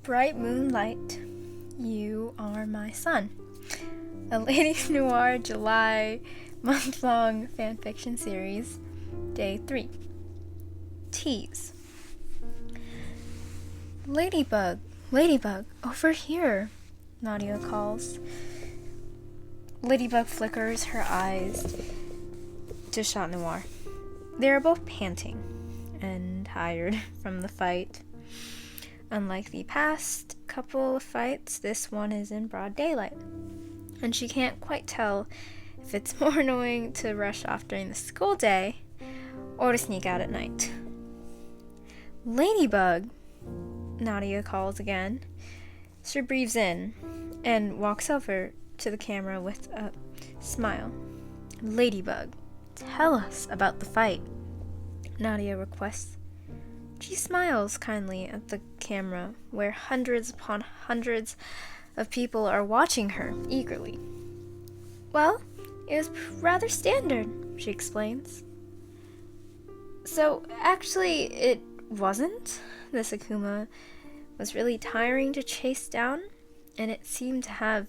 Bright Moonlight, You Are My Sun, a Ladynoir July month-long fanfiction series, Day 3. Tease. Ladybug, Ladybug, over here, Nadia calls. Ladybug flickers her eyes to Shaniartist. They are both panting and tired from the fight. Unlike the past couple of fights, this one is in broad daylight, and she can't quite tell if it's more annoying to rush off during the school day or to sneak out at night. Ladybug, Nadia calls again. She breathes in and walks over to the camera with a smile. Ladybug, tell us about the fight, Nadia requests. She smiles kindly at the camera, where hundreds upon hundreds of people are watching her eagerly. Well, it was rather standard, she explains. So, actually, it wasn't. This Akuma was really tiring to chase down, and it seemed to have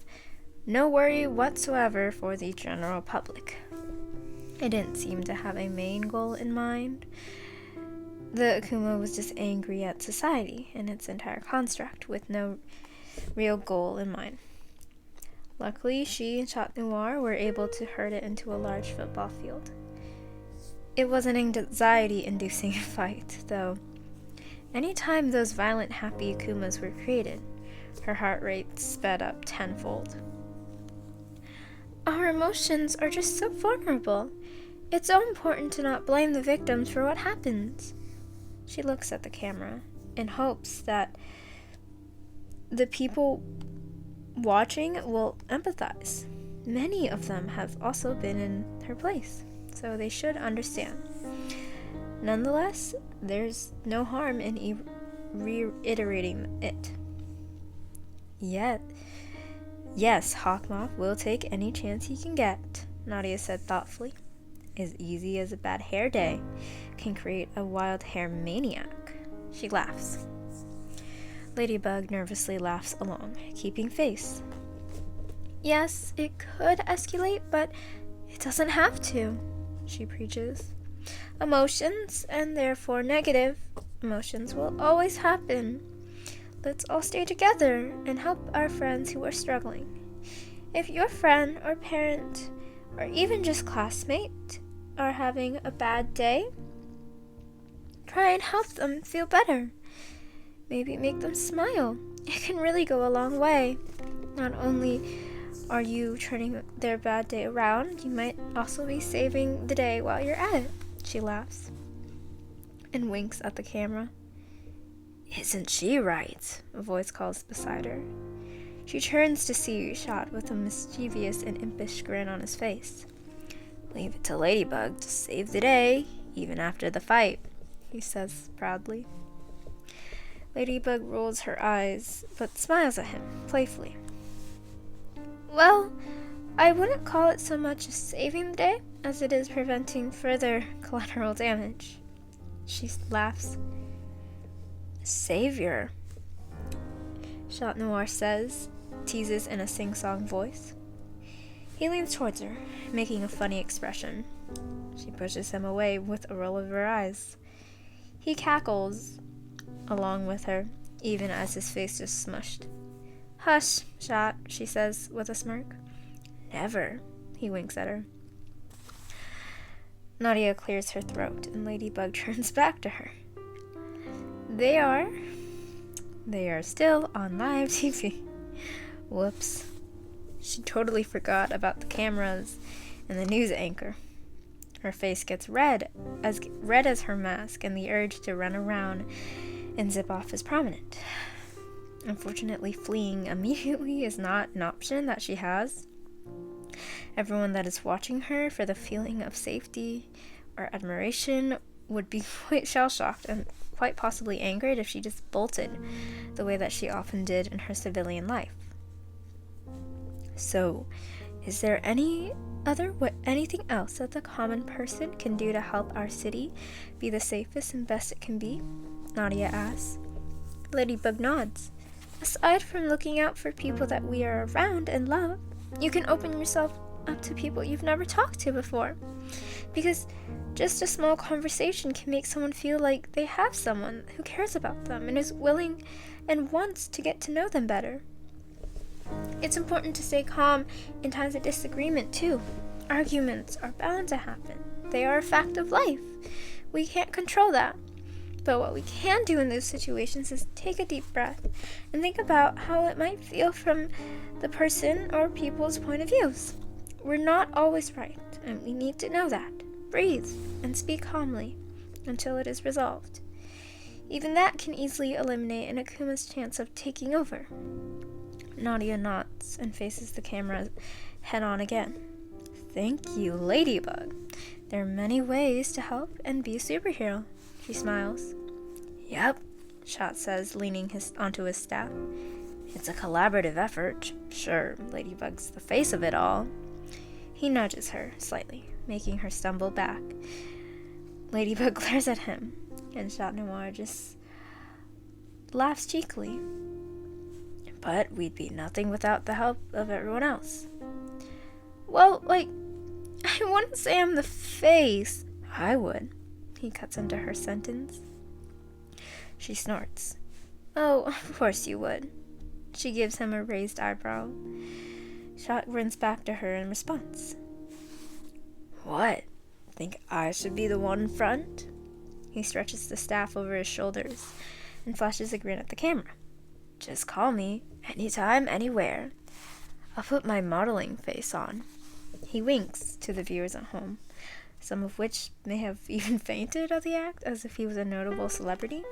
no worry whatsoever for the general public. It didn't seem to have a main goal in mind. The Akuma was just angry at society and its entire construct, with no real goal in mind. Luckily, she and Shaniartist were able to herd it into a large football field. It was an anxiety-inducing fight, though. Anytime those violent, happy Akumas were created, her heart rate sped up tenfold. Our emotions are just so vulnerable. It's so important to not blame the victims for what happens. She looks at the camera in hopes that the people watching will empathize. Many of them have also been in her place, so they should understand. Nonetheless, there's no harm in reiterating it. Yet, yes, Hawkmoth will take any chance he can get, Nadia said thoughtfully. As easy as a bad hair day can create a wild hair maniac. She laughs. Ladybug nervously laughs along, keeping face. Yes, it could escalate, but it doesn't have to, she preaches. Emotions, and therefore negative emotions, will always happen. Let's all stay together and help our friends who are struggling. If your friend or parent, or even just classmate, are having a bad day, try and help them feel better. Maybe make them smile. It can really go a long way. Not only are you turning their bad day around, you might also be saving the day while you're at it. She laughs and winks at the camera. Isn't she right? A voice calls beside her. She turns to see Shot with a mischievous and impish grin on his face. Leave it to Ladybug to save the day, even after the fight, he says proudly. Ladybug rolls her eyes, but smiles at him, playfully. Well, I wouldn't call it so much as saving the day, as it is preventing further collateral damage. She laughs. Savior, Shaniartist says, teases in a sing-song voice. He leans towards her, making a funny expression. She pushes him away with a roll of her eyes. He cackles along with her, even as his face is smushed. Hush, Shot, she says with a smirk. Never, he winks at her. Nadia clears her throat, and Ladybug turns back to her. They are still on live TV. Whoops. She totally forgot about the cameras and the news anchor. Her face gets red as her mask, and the urge to run around and zip off is prominent. Unfortunately, fleeing immediately is not an option that she has. Everyone that is watching her for the feeling of safety or admiration would be quite shell-shocked and quite possibly angered if she just bolted the way that she often did in her civilian life. So, is there anything else that the common person can do to help our city be the safest and best it can be? Nadia asks. Ladybug nods. Aside from looking out for people that we are around and love, you can open yourself up to people you've never talked to before. Because just a small conversation can make someone feel like they have someone who cares about them and is willing and wants to get to know them better. It's important to stay calm in times of disagreement too. Arguments are bound to happen. They are a fact of life. We can't control that. But what we can do in those situations is take a deep breath and think about how it might feel from the person or people's point of views. We're not always right, and we need to know that. Breathe and speak calmly until it is resolved. Even that can easily eliminate an Akuma's chance of taking over. Nadia nods and faces the camera head on again. Thank you, Ladybug. There are many ways to help and be a superhero. She smiles. Yep, Shot says, leaning onto his staff. It's a collaborative effort. Sure, Ladybug's the face of it all. He nudges her slightly, making her stumble back. Ladybug glares at him, and Shaniartist just laughs cheekily. But we'd be nothing without the help of everyone else. Well, I wouldn't say I'm the face. I would. He cuts into her sentence. She snorts. Oh, of course you would. She gives him a raised eyebrow. Shot grins back to her in response. What? Think I should be the one in front? He stretches the staff over his shoulders and flashes a grin at the camera. Just call me, anytime, anywhere. I'll put my modeling face on. He winks to the viewers at home, some of which may have even fainted at the act as if he was a notable celebrity.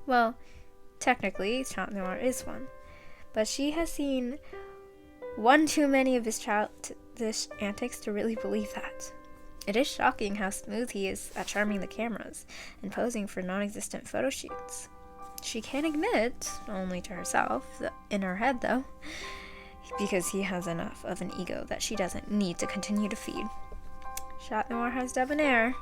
Well, technically, Shaniartist is one, but she has seen one too many of his childish antics to really believe that. It is shocking how smooth he is at charming the cameras and posing for non-existent photo shoots. She can admit, only to herself, in her head though, because he has enough of an ego that she doesn't need to continue to feed. Shaniartist has debonair.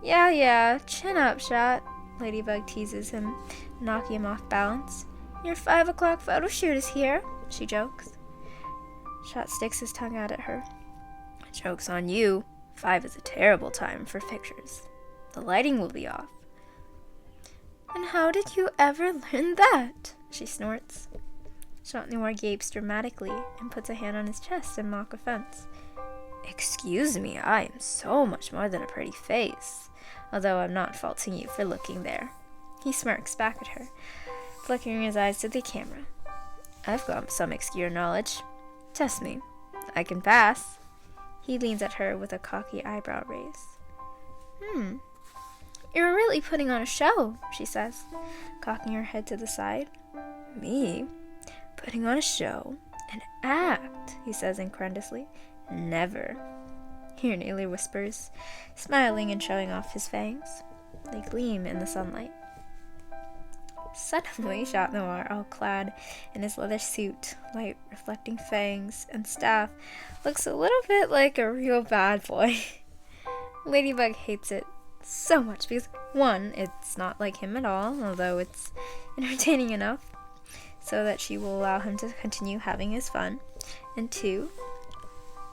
Yeah, chin up, Shot. Ladybug teases him, knocking him off balance. Your 5 o'clock photo shoot is here, she jokes. Shot sticks his tongue out at her. Joke's on you. 5 is a terrible time for pictures. The lighting will be off. And how did you ever learn that? She snorts. Shaniartist gapes dramatically and puts a hand on his chest in mock offense. Excuse me, I am so much more than a pretty face, although I'm not faulting you for looking there. He smirks back at her, flickering his eyes to the camera. I've got some obscure knowledge. Test me. I can pass. He leans at her with a cocky eyebrow raise. You're really putting on a show, she says, cocking her head to the side. Me? Putting on a show? An act, he says incredulously. Never. He nearly whispers, smiling and showing off his fangs. They gleam in the sunlight. Suddenly, Shaniartist, all clad in his leather suit, light reflecting fangs and staff, looks a little bit like a real bad boy. Ladybug hates it so much because, one, it's not like him at all, although it's entertaining enough so that she will allow him to continue having his fun, and two,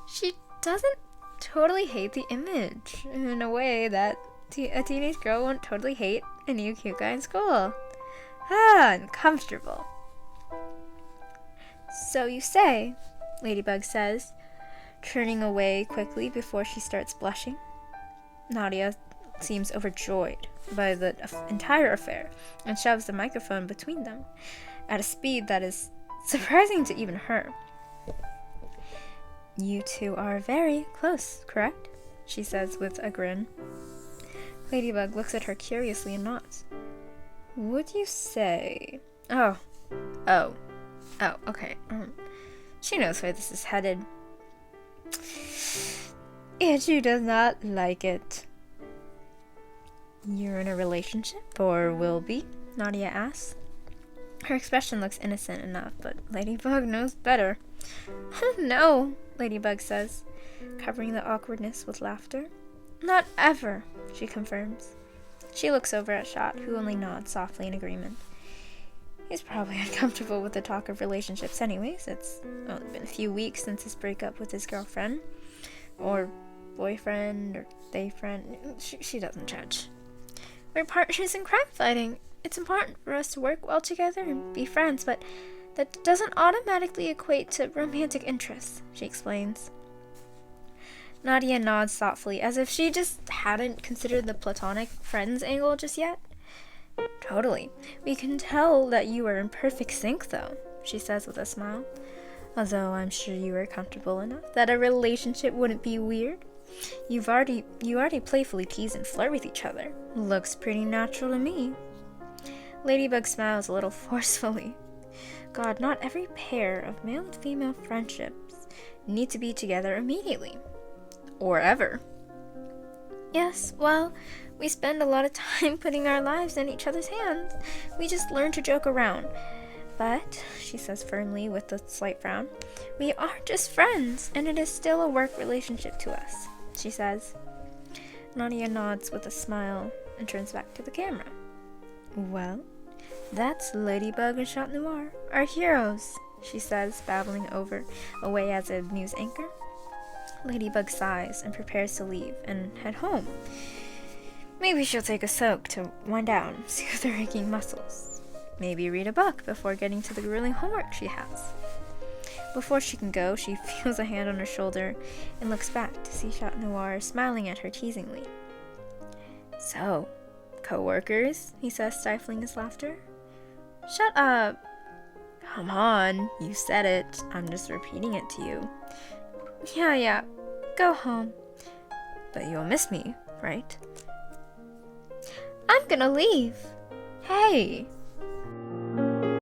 she doesn't totally hate the image in a way that a teenage girl won't totally hate a new cute guy in school. Uncomfortable. So you say, Ladybug says, turning away quickly before she starts blushing. Nadia seems overjoyed by the entire affair and shoves the microphone between them at a speed that is surprising to even her. You two are very close, correct? She says with a grin. Ladybug looks at her curiously and nods. Would you say... Oh, okay. She knows where this is headed. And she does not like it. You're in a relationship, or will be? Nadia asks. Her expression looks innocent enough, but Ladybug knows better. Oh no, Ladybug says, covering the awkwardness with laughter. Not ever, she confirms. She looks over at Shot, who only nods softly in agreement. He's probably uncomfortable with the talk of relationships anyways. It's only been a few weeks since his breakup with his girlfriend. Or boyfriend, or they friend. She doesn't judge. We're partners in crime fighting. It's important for us to work well together and be friends, but that doesn't automatically equate to romantic interests, she explains. Nadia nods thoughtfully, as if she just hadn't considered the platonic friends angle just yet. Totally. We can tell that you are in perfect sync, though, she says with a smile. Although I'm sure you are comfortable enough that a relationship wouldn't be weird. You already playfully tease and flirt with each other. Looks pretty natural to me. Ladybug smiles a little forcefully. God, not every pair of male and female friendships need to be together immediately. Or ever. Yes, well, we spend a lot of time putting our lives in each other's hands. We just learn to joke around. But, she says firmly with a slight frown, we are just friends, and it is still a work relationship to us, she says. Nadia nods with a smile and turns back to the camera. Well, that's Ladybug and Shaniartist, our heroes, she says, babbling away as a news anchor. Ladybug sighs and prepares to leave and head home. Maybe she'll take a soak to wind down, soothe her aching muscles. Maybe read a book before getting to the grueling homework she has. Before she can go, she feels a hand on her shoulder and looks back to see Shaniartist smiling at her teasingly. So, co-workers, he says, stifling his laughter. Shut up. Come on, you said it. I'm just repeating it to you. Yeah, go home. But you'll miss me, right? I'm gonna leave. Hey,